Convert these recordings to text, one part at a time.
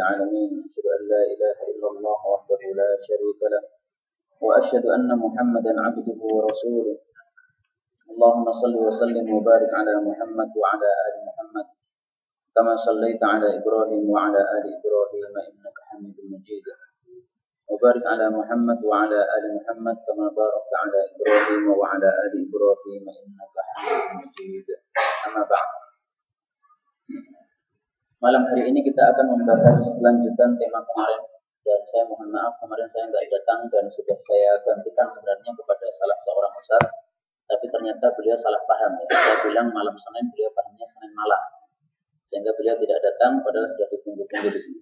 العالمين أشهد أن لا إله إلا الله وحده لا شريك له وأشهد أن محمدا عبده ورسوله اللهم صل وسلم وبارك على محمد وعلى آل محمد كما صليت على إبراهيم وعلى آل إبراهيم إنك حميد مجيد وبارك على محمد وعلى آل محمد كما باركت على إبراهيم وعلى آل إبراهيم إنك حميد مجيد أما بعد. Malam hari ini kita akan membahas lanjutan tema kemarin, dan saya mohon maaf kemarin saya nggak datang dan sudah saya gantikan sebenarnya kepada salah seorang ustaz, tapi ternyata beliau salah paham ya. Saya bilang malam Senin, beliau pahamnya Senin malam, sehingga beliau tidak datang padahal sudah ditunggu-tunggu di sini.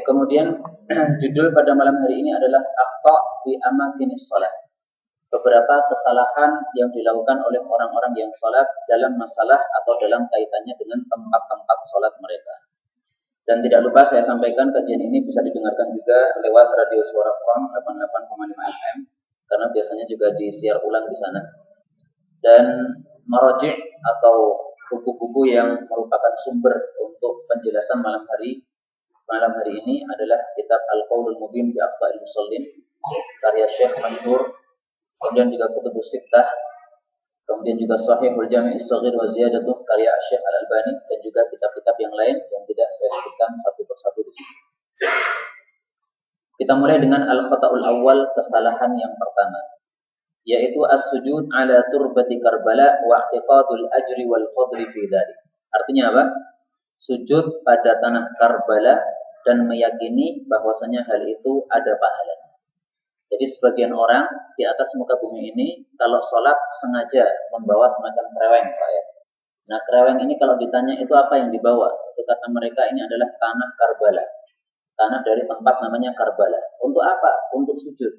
Kemudian judul pada malam hari ini adalah akhta fi amakinis shalah. Beberapa kesalahan yang dilakukan oleh orang-orang yang salat dalam masalah atau dalam kaitannya dengan tempat-tempat salat mereka. Dan tidak lupa saya sampaikan kajian ini bisa didengarkan juga lewat radio Suara Front 88,5 FM karena biasanya juga disiar ulang di sana. Dan maraji' atau buku-buku yang merupakan sumber untuk penjelasan malam hari ini adalah kitab Al-Qaulul Mubin bi Akhta'il Musallin karya Syekh Masyhur, kemudian juga Kutubus Sittah, kemudian juga Shahihul Jami' As-Shaghir wa Ziyadatuh karya Syekh Al-Albani, dan juga kitab-kitab yang lain yang tidak saya sebutkan satu persatu di sini. Kita mulai dengan al-khata'ul awal, kesalahan yang pertama, yaitu as-sujud ala turbati Karbala wa i'tiqadul ajri wal fadli fi dzalik. Artinya apa? Sujud pada tanah Karbala dan meyakini bahwasanya hal itu ada pahalanya. Jadi sebagian orang di atas muka bumi ini kalau sholat sengaja membawa semacam kreweng, Pak ya. Nah kreweng ini kalau ditanya itu apa yang dibawa, itu kata mereka ini adalah tanah Karbala, tanah dari tempat namanya Karbala. Untuk apa? Untuk sujud.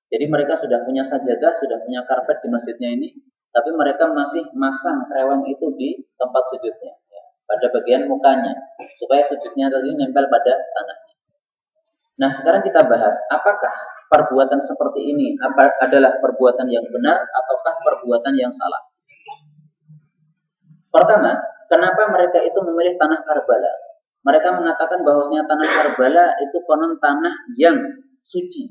Jadi mereka sudah punya sajadah, sudah punya karpet di masjidnya ini, tapi mereka masih masang kreweng itu di tempat sujudnya, ya, pada bagian mukanya, supaya sujudnya tadi nempel pada tanahnya. Nah sekarang kita bahas, apakah perbuatan seperti ini adalah perbuatan yang benar ataukah perbuatan yang salah? Pertama, kenapa mereka itu memilih tanah Karbala? Mereka mengatakan bahwasanya tanah Karbala itu konon tanah yang suci.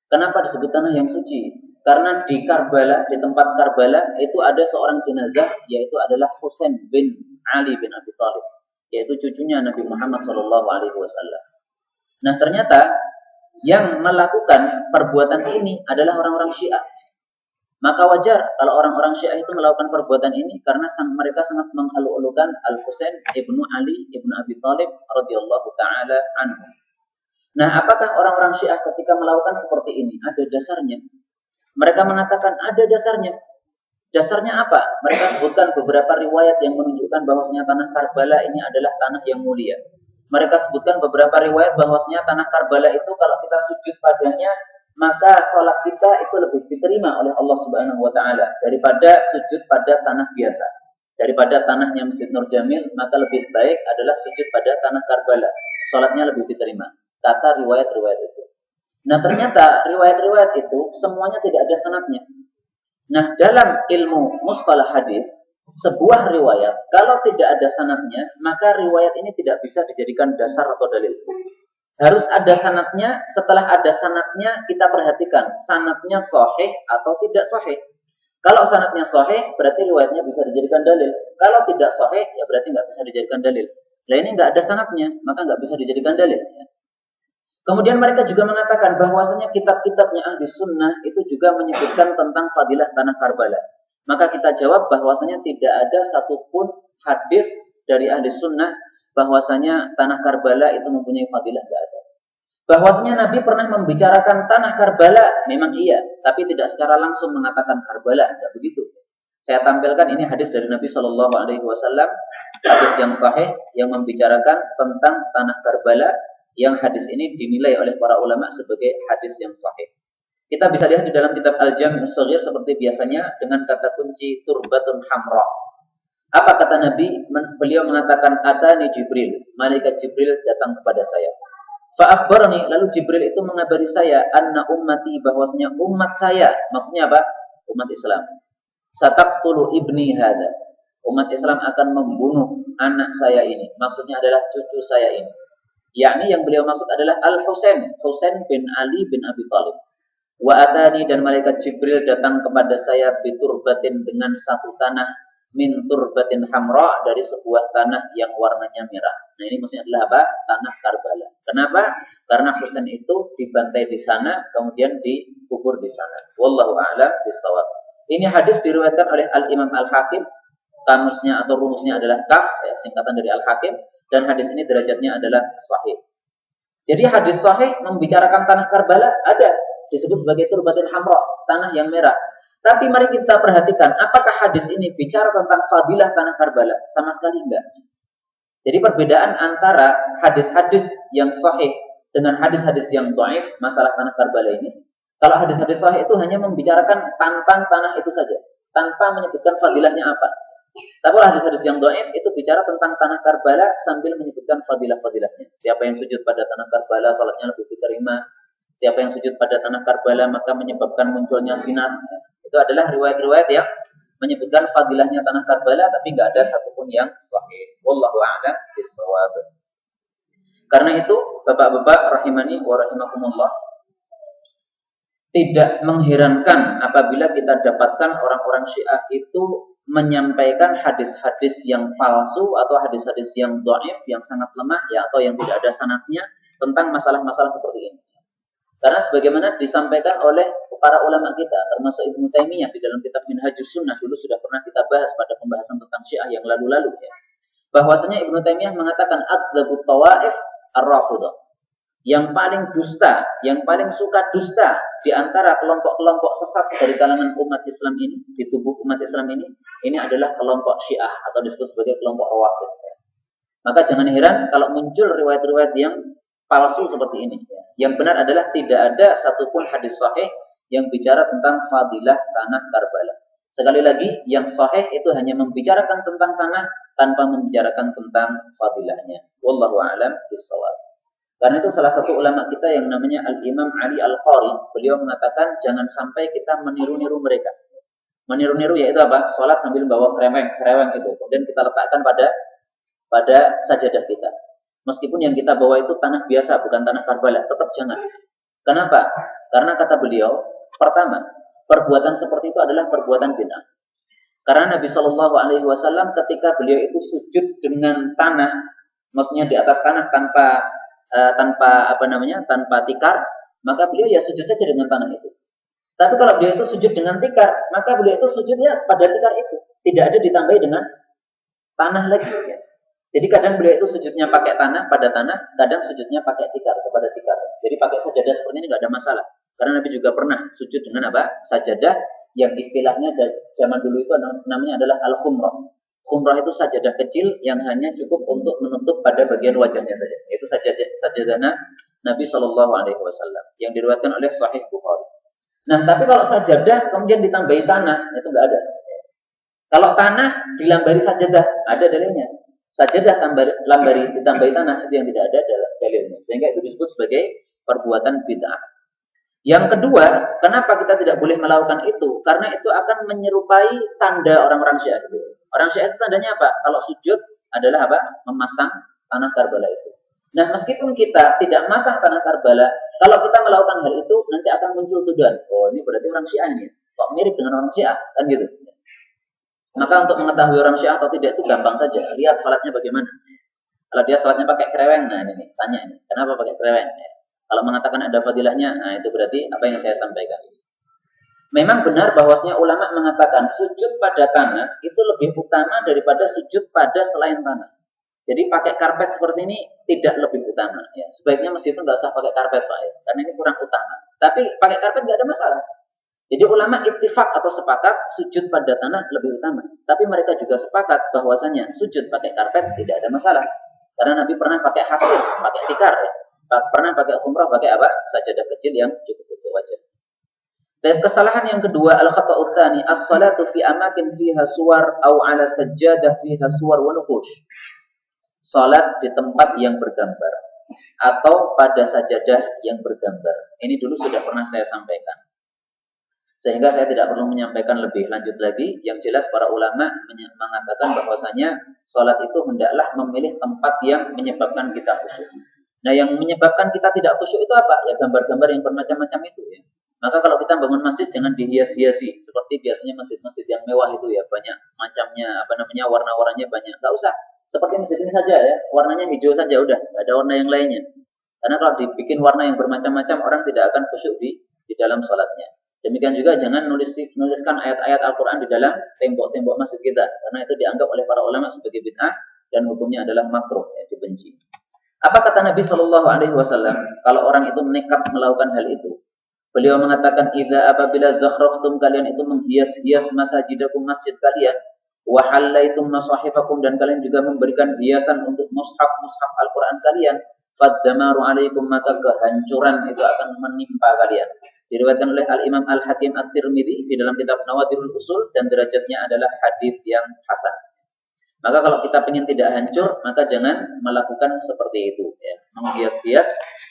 Kenapa disebut tanah yang suci? Karena di Karbala, di tempat Karbala itu ada seorang jenazah, yaitu adalah Husain bin Ali bin Abi Thalib, yaitu cucunya Nabi Muhammad SAW. Nah ternyata yang melakukan perbuatan ini adalah orang-orang Syiah. Maka wajar kalau orang-orang Syiah itu melakukan perbuatan ini karena mereka sangat mengeluk-elukan Al-Husain ibnu Ali ibnu Abi Thalib radhiyallahu taala anhu. Nah, apakah orang-orang Syiah ketika melakukan seperti ini ada dasarnya? Mereka mengatakan ada dasarnya. Dasarnya apa? Mereka sebutkan beberapa riwayat yang menunjukkan bahwasanya tanah Karbala ini adalah tanah yang mulia. Mereka sebutkan beberapa riwayat bahwasanya tanah Karbala itu kalau kita sujud padanya, maka sholat kita itu lebih diterima oleh Allah Subhanahu wa taala daripada sujud pada tanah biasa. Daripada tanahnya Masjid Nur Jamil, maka lebih baik adalah sujud pada tanah Karbala. Sholatnya lebih diterima. Kata riwayat-riwayat itu. Nah, ternyata riwayat-riwayat itu semuanya tidak ada sanadnya. Nah, dalam ilmu mustalah hadis, sebuah riwayat kalau tidak ada sanadnya, maka riwayat ini tidak bisa dijadikan dasar atau dalil. Harus ada sanadnya. Setelah ada sanadnya, kita perhatikan sanadnya sahih atau tidak sahih. Kalau sanadnya sahih, berarti riwayatnya bisa dijadikan dalil. Kalau tidak sahih, ya berarti nggak bisa dijadikan dalil. Nah ini nggak ada sanadnya, maka nggak bisa dijadikan dalil. Kemudian mereka juga mengatakan bahwasanya kitab-kitabnya ahli sunnah itu juga menyebutkan tentang fadilah tanah Karbala. Maka kita jawab bahwasanya tidak ada satupun hadis dari ahli sunnah bahwasanya tanah Karbala itu mempunyai fadilah, tidak ada. Bahwasanya Nabi pernah membicarakan tanah Karbala, memang iya, tapi tidak secara langsung mengatakan Karbala, tidak begitu. Saya tampilkan ini hadis dari Nabi Shallallahu Alaihi Wasallam, hadis yang sahih yang membicarakan tentang tanah Karbala, yang hadis ini dinilai oleh para ulama sebagai hadis yang sahih. Kita bisa lihat di dalam kitab Al-Jami' As-Shaghir seperti biasanya dengan kata kunci turbatun hamra. Apa kata Nabi? Beliau mengatakan atani Jibril, malaikat Jibril datang kepada saya. Fa akhbarani, lalu Jibril itu mengabari saya anna ummati, bahwasanya umat saya, maksudnya apa? Umat Islam. Sataqtulu ibni hada. Umat Islam akan membunuh anak saya ini. Maksudnya adalah cucu saya ini. Yakni yang beliau maksud adalah Al-Husain, Husain bin Ali bin Abi Thalib. Wa atani, dan malaikat Jibril datang kepada saya biturbatin, dengan satu tanah, min turbatin hamra, dari sebuah tanah yang warnanya merah. Nah, ini maksudnya adalah apa? Tanah Karbala. Kenapa? Karena Husain itu dibantai di sana, kemudian dikubur di sana. Wallahu a'lam bishawab. Ini hadis diriwayatkan oleh Al-Imam Al-Hakim. Kamusnya atau rumusnya adalah kaf, ya, singkatan dari Al-Hakim, dan hadis ini derajatnya adalah sahih. Jadi hadis sahih membicarakan tanah Karbala ada, disebut sebagai turbatin hamra, tanah yang merah. Tapi mari kita perhatikan, apakah hadis ini bicara tentang fadilah tanah Karbala? Sama sekali enggak. Jadi perbedaan antara hadis-hadis yang sahih dengan hadis-hadis yang dhaif masalah tanah Karbala ini, kalau hadis-hadis sahih itu hanya membicarakan tentang tanah itu saja, tanpa menyebutkan fadilahnya apa. Tapi hadis-hadis yang dhaif itu bicara tentang tanah Karbala sambil menyebutkan fadilah-fadilahnya. Siapa yang sujud pada tanah Karbala, salatnya lebih diterima. Siapa yang sujud pada tanah Karbala, maka menyebabkan munculnya sinar. Itu adalah riwayat-riwayat yang menyebutkan fadilahnya tanah Karbala, tapi nggak ada satupun yang sahih. Wallahu a'lam bishawab. Karena itu, bapak-bapak rahimani wa rahimakumullah, tidak mengherankan apabila kita dapatkan orang-orang Syiah itu menyampaikan hadis-hadis yang palsu atau hadis-hadis yang dhaif, yang sangat lemah, ya, atau yang tidak ada sanadnya tentang masalah-masalah seperti ini. Karena sebagaimana disampaikan oleh para ulama kita, termasuk Ibnu Taimiyah di dalam kitab Minhajus Sunnah, dulu sudah pernah kita bahas pada pembahasan tentang Syiah yang lalu-lalu, ya. Bahwasanya Ibnu Taimiyah mengatakan adzabut tawaif ar-rafidah. Yang paling dusta, yang paling suka dusta di antara kelompok-kelompok sesat dari kalangan umat Islam ini, di tubuh umat Islam ini adalah kelompok Syiah atau disebut sebagai kelompok Rawafid. Maka jangan heran kalau muncul riwayat-riwayat yang palsu seperti ini. Yang benar adalah tidak ada satupun hadis sahih yang bicara tentang fadilah tanah Karbala. Sekali lagi, yang sahih itu hanya membicarakan tentang tanah tanpa membicarakan tentang fadilahnya. Wallahu a'lam bishawab. Karena itu salah satu ulama kita yang namanya Al-Imam Ali Al-Qari, beliau mengatakan jangan sampai kita meniru-niru mereka. Meniru-niru yaitu apa? Salat sambil bawa kereweng itu. Kemudian kita letakkan pada sajadah kita. Meskipun yang kita bawa itu tanah biasa, bukan tanah Karbala, tetap jangan. Kenapa? Karena kata beliau, pertama, perbuatan seperti itu adalah perbuatan bid'ah. Karena Nabi Shallallahu Alaihi Wasallam ketika beliau itu sujud dengan tanah, maksudnya di atas tanah tanpa tikar, maka beliau ya sujud saja dengan tanah itu. Tapi kalau beliau itu sujud dengan tikar, maka beliau itu sujudnya pada tikar itu, tidak ada ditambahi dengan tanah lagi, ya. Jadi kadang beliau itu sujudnya pakai tanah pada tanah, kadang sujudnya pakai tikar kepada tikar. Jadi pakai sajadah seperti ini nggak ada masalah. Karena Nabi juga pernah sujud dengan apa? Sajadah yang istilahnya zaman dulu itu namanya adalah al-khumrah. Khumrah itu sajadah kecil yang hanya cukup untuk menutup pada bagian wajahnya saja. Itu sajadah Nabi Shallallahu Alaihi Wasallam yang diriwayatkan oleh Sahih Bukhari. Nah, tapi kalau sajadah kemudian ditambahi tanah, itu nggak ada. Kalau tanah dilambari sajadah, ada dalilnya. Sajadah lambari ditambahi tanah, itu yang tidak ada dalilnya. Sehingga itu disebut sebagai perbuatan bid'ah. Yang kedua, kenapa kita tidak boleh melakukan itu? Karena itu akan menyerupai tanda orang-orang Syiah. Orang Syiah itu tandanya apa? Kalau sujud adalah apa? Memasang tanah Karbala itu. Nah, meskipun kita tidak memasang tanah Karbala, kalau kita melakukan hal itu, nanti akan muncul tuduhan. Oh, ini berarti orang Syiah ini. Kok mirip dengan orang Syiah? Kan gitu. Maka untuk mengetahui orang Syiah atau tidak itu gampang saja. Lihat salatnya bagaimana. Kalau dia salatnya pakai kereweng, nah ini tanya ini, kenapa pakai kereweng? Kalau mengatakan ada fadilahnya, nah itu berarti apa yang saya sampaikan. Memang benar bahwasanya ulama mengatakan sujud pada tanah itu lebih utama daripada sujud pada selain tanah. Jadi pakai karpet seperti ini tidak lebih utama. Ya. Sebaiknya masjid itu nggak usah pakai karpet, Pak, ya, karena ini kurang utama. Tapi pakai karpet nggak ada masalah. Jadi ulama ittifaq atau sepakat sujud pada tanah lebih utama. Tapi mereka juga sepakat bahwasanya sujud pakai karpet tidak ada masalah. Karena Nabi pernah pakai hasir, pakai tikar, ya. Pernah pakai khumrah, pakai apa? Sajadah kecil yang cukup untuk wajah. Dan kesalahan yang kedua, al-khata'u tsani, as-salatu fi amakin fiha suwar au ala sajjadah fiha suwar wa nuqush. Salat di tempat yang bergambar atau pada sajadah yang bergambar. Ini dulu sudah pernah saya sampaikan. Sehingga saya tidak perlu menyampaikan lebih lanjut lagi. Yang jelas para ulama mengatakan bahwasanya salat itu hendaklah memilih tempat yang menyebabkan kita khusyuk. Nah, yang menyebabkan kita tidak khusyuk itu apa? Ya gambar-gambar yang bermacam-macam itu ya. Maka kalau kita bangun masjid jangan dihias-hiasi seperti biasanya masjid-masjid yang mewah itu ya, banyak macamnya, warna-warnanya banyak. Enggak usah. Seperti masjid ini saja ya, warnanya hijau saja udah, enggak ada warna yang lainnya. Karena kalau dibikin warna yang bermacam-macam, orang tidak akan khusyuk di dalam sholatnya. Demikian juga jangan nuliskan ayat-ayat Al-Quran di dalam tembok-tembok masjid kita, karena itu dianggap oleh para ulama sebagai bid'ah dan hukumnya adalah makruh, ya, dibenci. Apa kata Nabi Shallallahu Alaihi Wasallam kalau orang itu nekat melakukan hal itu? Beliau mengatakan, "Idza apabila zakhraftum, kalian itu menghias-hias masajidakum, masjid kalian, wa hallaitum masahifakum, dan kalian juga memberikan hiasan untuk mushaf Al-Quran kalian, faddamaru alaikum, maka kehancuran itu akan menimpa kalian." Diriwayatkan oleh Al-Imam Al-Hakim At-Tirmidzi di dalam kitab Nawadirul Usul, dan derajatnya adalah hadis yang hasan. Maka kalau kita ingin tidak hancur, maka jangan melakukan seperti itu ya. Menghias-hias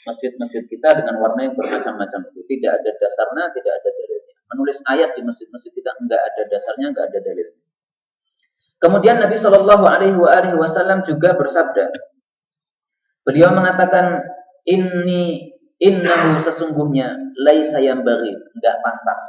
masjid-masjid kita dengan warna yang bermacam-macam itu tidak ada dasarnya, tidak ada dalilnya. Menulis ayat di masjid-masjid kita enggak ada dasarnya, enggak ada dalilnya. Kemudian Nabi Shallallahu Alaihi Wasallam juga bersabda, beliau mengatakan, innahu sesungguhnya laisa yanbaghi, enggak pantas,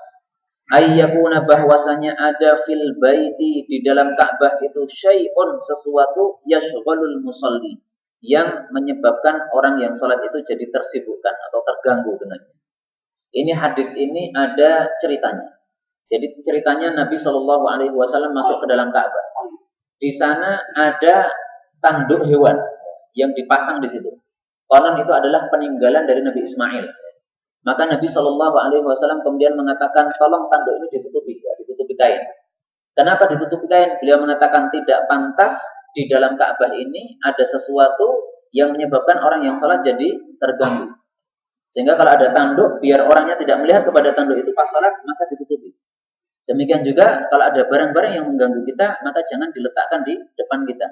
ayyakuna bahwasanya ada fil baiti di dalam Ka'bah itu syai'un sesuatu yashghalul musalli yang menyebabkan orang yang sholat itu jadi tersibukkan atau terganggu dengannya. Ini hadis ini ada ceritanya. Jadi ceritanya Nabi Shallallahu Alaihi Wasallam masuk ke dalam Ka'bah. Di sana ada tanduk hewan yang dipasang di situ. Konon itu adalah peninggalan dari Nabi Ismail. Maka Nabi Shallallahu Alaihi Wasallam kemudian mengatakan, tolong tanduk ini ditutupi kain. Kenapa ditutupi kain? Beliau mengatakan tidak pantas di dalam Ka'bah ini ada sesuatu yang menyebabkan orang yang sholat jadi terganggu. Sehingga kalau ada tanduk, biar orangnya tidak melihat kepada tanduk itu pas sholat, maka ditutupi. Demikian juga kalau ada barang-barang yang mengganggu kita, maka jangan diletakkan di depan kita.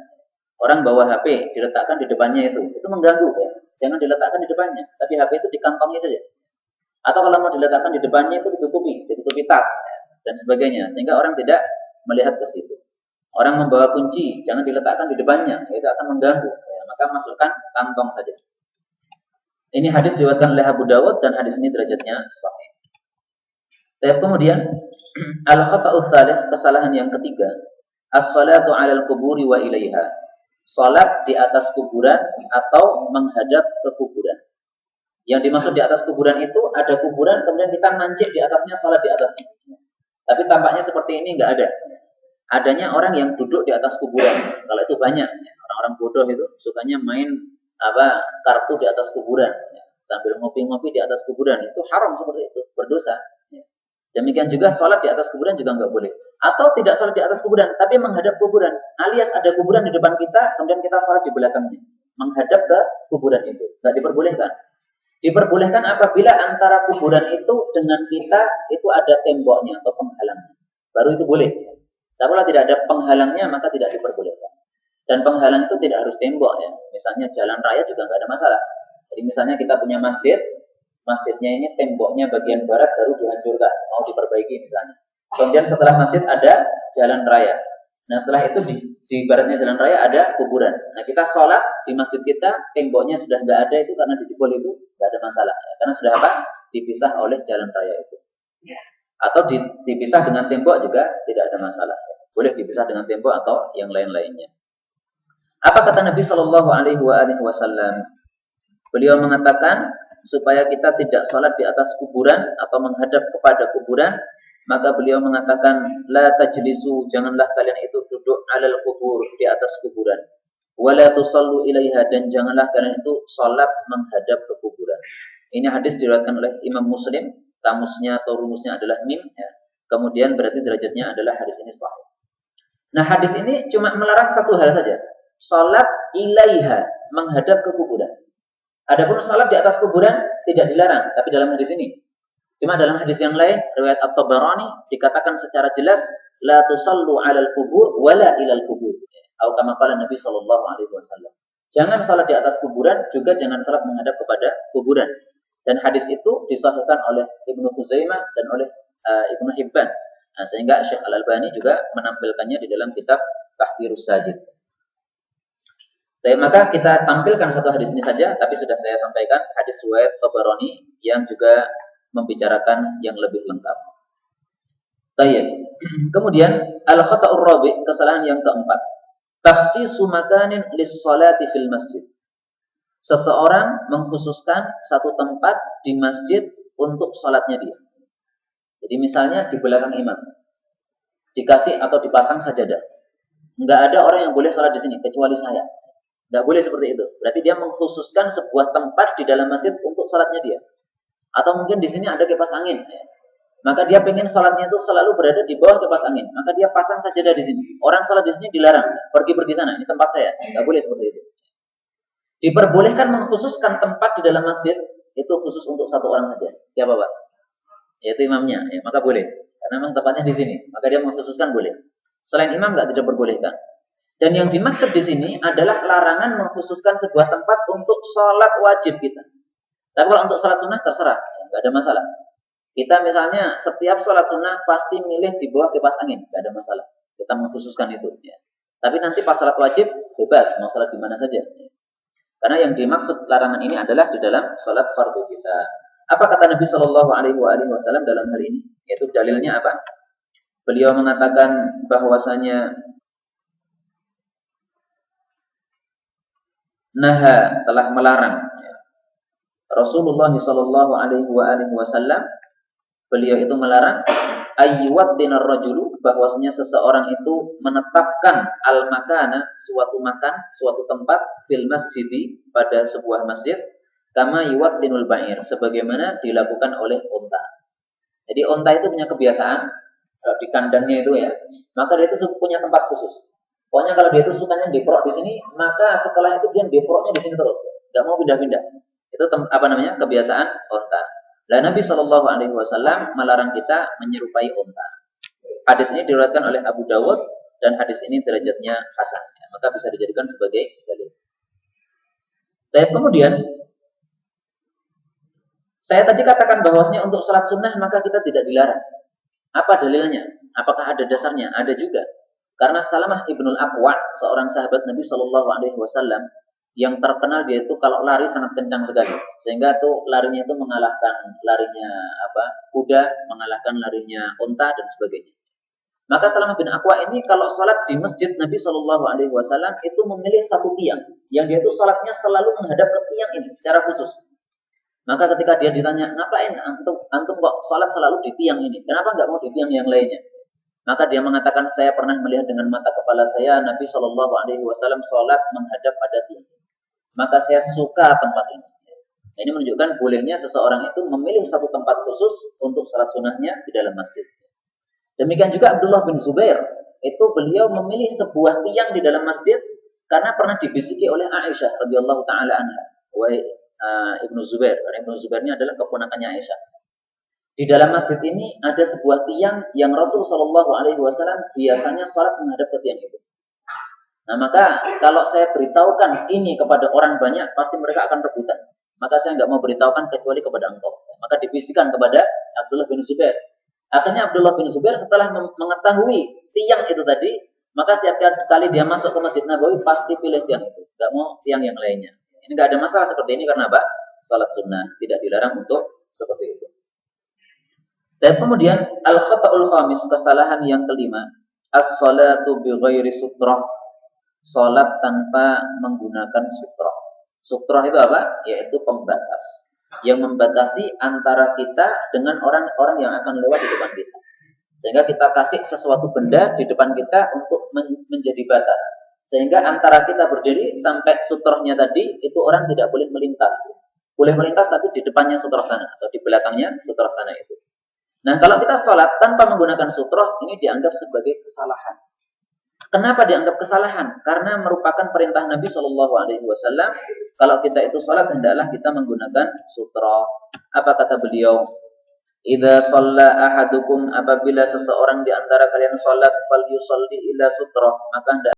Orang bawa HP, diletakkan di depannya itu mengganggu ya. Jangan diletakkan di depannya, tapi HP itu di kantongnya saja. Atau kalau mau diletakkan di depannya itu ditutupi tas dan sebagainya, sehingga orang tidak melihat ke situ. Orang membawa kunci, jangan diletakkan di depannya, itu akan mengganggu. Ya, maka masukkan kantong saja. Ini hadis diriwayatkan oleh Abu Dawud dan hadis ini derajatnya sahih. Kemudian al-khata'u tsalits, kesalahan yang ketiga, as-salatu 'alal quburi wa ilaiha. Salat di atas kuburan atau menghadap ke kuburan. Yang dimaksud di atas kuburan itu ada kuburan, kemudian kita mancing di atasnya, salat di atasnya. Tapi tampaknya seperti ini enggak ada. Adanya orang yang duduk di atas kuburan. Kalau itu banyak, orang-orang bodoh itu sukanya main kartu di atas kuburan, sambil ngopi-ngopi di atas kuburan. Itu haram seperti itu, berdosa. Demikian juga sholat di atas kuburan juga enggak boleh. Atau tidak sholat di atas kuburan, tapi menghadap kuburan. Alias ada kuburan di depan kita, kemudian kita sholat di belakangnya, menghadap ke kuburan itu. Enggak diperbolehkan. Diperbolehkan apabila antara kuburan itu dengan kita itu ada temboknya atau penghalangnya. Baru itu boleh. Tapi kalau tidak ada penghalangnya, maka tidak diperbolehkan. Dan penghalang itu tidak harus tembok ya. Misalnya jalan raya juga enggak ada masalah. Jadi misalnya kita punya masjid, masjidnya ini temboknya bagian barat baru dihancurkan, mau diperbaiki misalnya. Kemudian setelah masjid ada jalan raya. Nah setelah itu di baratnya jalan raya ada kuburan. Nah kita sholat di masjid kita, temboknya sudah nggak ada itu karena dijebol itu nggak ada masalah. Ya. Karena sudah dipisah oleh jalan raya itu. Atau dipisah dengan tembok juga tidak ada masalah. Ya. Boleh dipisah dengan tembok atau yang lain-lainnya. Apa kata Nabi Shallallahu Alaihi Wasallam? Beliau mengatakan, supaya kita tidak sholat di atas kuburan atau menghadap kepada kuburan, maka beliau mengatakan, la tajlisu, janganlah kalian itu duduk alal kubur, di atas kuburan, wala tusallu ilaiha, dan janganlah kalian itu sholat menghadap ke kuburan. Ini hadis diriwayatkan oleh Imam Muslim, kamusnya atau rumusnya adalah mim ya. Kemudian berarti derajatnya adalah hadis ini sahih. Nah hadis ini cuma melarang satu hal saja, sholat ilaiha, menghadap ke kuburan. Adapun salat di atas kuburan tidak dilarang, tapi dalam hadis ini. Cuma dalam hadis yang lain, riwayat At-Tabarani dikatakan secara jelas, la tusallu 'alal qubur wala ilal qubur. Atau kama qala Nabi sallallahu alaihi wasallam. Jangan salat di atas kuburan, juga jangan salat menghadap kepada kuburan. Dan hadis itu disahihkan oleh Ibnu Khuzaimah dan oleh Ibnu Hibban. Nah, sehingga Syekh Al-Albani juga menampilkannya di dalam kitab Tahdzirus Sajid. Maka kita tampilkan satu hadis ini saja, tapi sudah saya sampaikan hadis riwayat Tabarani yang juga membicarakan yang lebih lengkap. Baik. Kemudian al-khata'ur rabi', kesalahan yang keempat. Takhsisu makanin lis-sholati fil masjid. Seseorang mengkhususkan satu tempat di masjid untuk sholatnya dia. Jadi misalnya di belakang imam dikasih atau dipasang sajadah. Enggak ada orang yang boleh sholat di sini kecuali saya. Enggak boleh seperti itu. Berarti dia mengkhususkan sebuah tempat di dalam masjid untuk sholatnya dia. Atau mungkin di sini ada kipas angin. Maka dia pengen sholatnya itu selalu berada di bawah kipas angin. Maka dia pasang sajadah di sini. Orang sholat di sini dilarang. Pergi sana. Ini tempat saya. Enggak boleh seperti itu. Diperbolehkan mengkhususkan tempat di dalam masjid itu khusus untuk satu orang saja. Siapa, Pak? Yaitu imamnya. Ya, maka boleh. Karena memang tempatnya di sini. Maka dia mengkhususkan boleh. Selain imam tidak diperbolehkan. Dan yang dimaksud di sini adalah larangan mengkhususkan sebuah tempat untuk sholat wajib kita. Tapi kalau untuk sholat sunnah terserah, nggak ada masalah. Kita misalnya setiap sholat sunnah pasti milih di bawah kipas angin, nggak ada masalah. Kita mengkhususkan itu. Ya. Tapi nanti pas sholat wajib bebas, mau sholat di mana saja. Karena yang dimaksud larangan ini adalah di dalam sholat fardu kita. Apa kata Nabi Shallallahu Alaihi Wasallam dalam hal ini? Yaitu dalilnya apa? Beliau mengatakan bahwasanya naha telah melarang Rasulullah Shallallahu Alaihi Wasallam. Beliau itu melarang ayyuwaddina rajulu, bahwasanya seseorang itu menetapkan al-makana, suatu makan, suatu tempat fil masjidi, pada sebuah masjid, kama yuwaddinul ba'ir, sebagaimana dilakukan oleh unta. Jadi unta itu punya kebiasaan di kandangnya itu ya, maka dia itu punya tempat khusus. Pokoknya kalau dia itu sukanya diprok di sini, maka setelah itu dia diproknya di sini terus, nggak mau pindah-pindah. Itu kebiasaan unta. Dan Nabi Shallallahu Alaihi Wasallam melarang kita menyerupai unta. Hadis ini diriwayatkan oleh Abu Dawud dan hadis ini derajatnya hasan, ya, maka bisa dijadikan sebagai dalil. Dan kemudian saya tadi katakan bahwasanya untuk sholat sunnah maka kita tidak dilarang. Apa dalilnya? Apakah ada dasarnya? Ada juga. Karena Salamah ibnul Aqwa, seorang sahabat Nabi Shallallahu Alaihi Wasallam, yang terkenal dia itu kalau lari sangat kencang sekali, sehingga tuh larinya itu mengalahkan larinya kuda, mengalahkan larinya unta dan sebagainya. Maka Salamah bin Aqwa ini kalau sholat di masjid Nabi Shallallahu Alaihi Wasallam itu memilih satu tiang, yang dia itu sholatnya selalu menghadap ke tiang ini secara khusus. Maka ketika dia ditanya, ngapain antum kok sholat selalu di tiang ini? Kenapa nggak mau di tiang yang lainnya? Maka dia mengatakan, saya pernah melihat dengan mata kepala saya Nabi Shallallahu Alaihi Wasallam sholat menghadap pada tiang. Maka saya suka tempat ini. Ini menunjukkan bolehnya seseorang itu memilih satu tempat khusus untuk sholat sunnahnya di dalam masjid. Demikian juga Abdullah bin Zubair, itu beliau memilih sebuah tiang di dalam masjid karena pernah dibisiki oleh Aisyah radhiyallahu taala anha. Wahai Ibnu Zubair, karena Ibnu Zubair ini adalah keponakannya Aisyah. Di dalam masjid ini ada sebuah tiang yang Rasul Shallallahu Alaihi Wasallam biasanya sholat menghadap ke tiang itu. Nah maka kalau saya beritahukan ini kepada orang banyak, pasti mereka akan rebutan. Maka saya nggak mau beritahukan kecuali kepada engkau. Maka dibisikkan kepada Abdullah bin Zubair. Akhirnya Abdullah bin Zubair setelah mengetahui tiang itu tadi, maka setiap kali dia masuk ke Masjid Nabawi pasti pilih tiang itu, nggak mau tiang yang lainnya. Ini nggak ada masalah seperti ini karena apa? Salat sunnah, tidak dilarang untuk seperti itu. Dan kemudian al-khata'ul khamis, kesalahan yang kelima, as-salatu bi ghairi sutrah, salat tanpa menggunakan sutrah. Sutrah itu apa? Yaitu pembatas yang membatasi antara kita dengan orang-orang yang akan lewat di depan kita. Sehingga kita kasih sesuatu benda di depan kita untuk menjadi batas. Sehingga antara kita berdiri sampai sutrahnya tadi itu orang tidak boleh melintas. Boleh melintas tapi di depannya sutrah sana atau di belakangnya sutrah sana itu. Nah, kalau kita sholat tanpa menggunakan sutroh, ini dianggap sebagai kesalahan. Kenapa dianggap kesalahan? Karena merupakan perintah Nabi Shallallahu Alaihi Wasallam. Kalau kita itu sholat, hendaklah kita menggunakan sutroh. Apa kata beliau? Idza shalla ahadukum, apabila seseorang di antara kalian sholat, fal yusalli ila sutroh, maka hendaklah